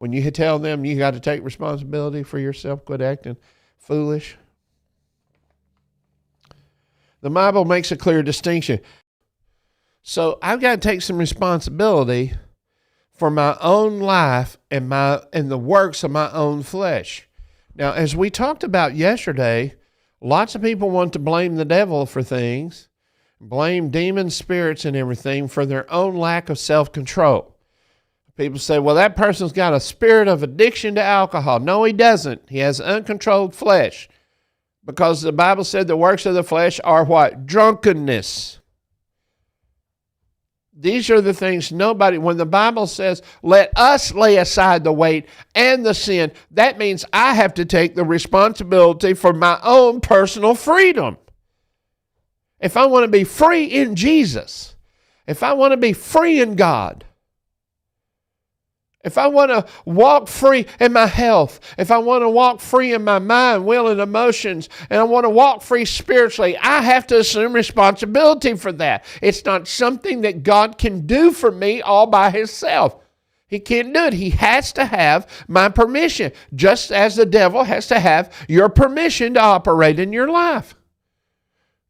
When you tell them you got to take responsibility for yourself, quit acting foolish. The Bible makes a clear distinction. So I've got to take some responsibility for my own life and the works of my own flesh. Now, as we talked about yesterday, lots of people want to blame the devil for things, blame demon spirits and everything for their own lack of self-control. People say, well, that person's got a spirit of addiction to alcohol. No, he doesn't. He has uncontrolled flesh. Because the Bible said the works of the flesh are what? Drunkenness. These are the things when the Bible says, let us lay aside the weight and the sin, that means I have to take the responsibility for my own personal freedom. If I want to be free in Jesus, if I want to be free in God, if I want to walk free in my health, if I want to walk free in my mind, will, and emotions, and I want to walk free spiritually, I have to assume responsibility for that. It's not something that God can do for me all by himself. He can't do it. He has to have my permission, just as the devil has to have your permission to operate in your life.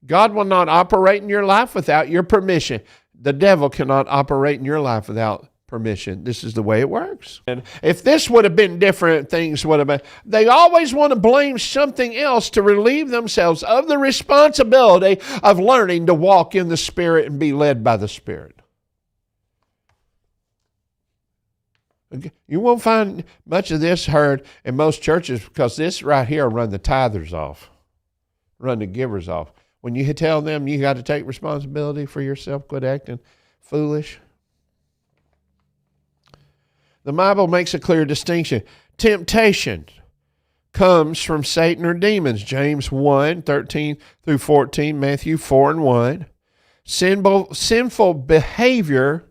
God will not operate in your life without your permission. The devil cannot operate in your life without permission. This is the way it works. And if this would have been different, things would have been. They always want to blame something else to relieve themselves of the responsibility of learning to walk in the Spirit and be led by the Spirit. You won't find much of this heard in most churches because this right here run the tithers off, run the givers off. When you tell them you got to take responsibility for yourself, quit acting foolish. The Bible makes a clear distinction. Temptation comes from Satan or demons. James 1, 13 through 14, Matthew 4 and 1. Sinful behavior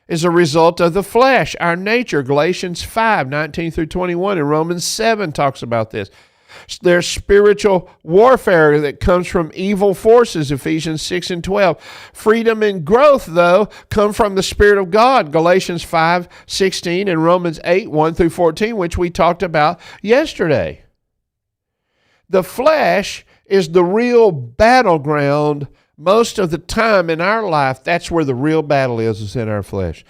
is a result of the flesh, our nature. Galatians 5, 19 through 21, and Romans 7 talks about this. There's spiritual warfare that comes from evil forces, Ephesians 6 and 12. Freedom and growth, though, come from the Spirit of God, Galatians 5, 16, and Romans 8, 1 through 14, which we talked about yesterday. The flesh is the real battleground most of the time in our life. That's where the real battle is in our flesh.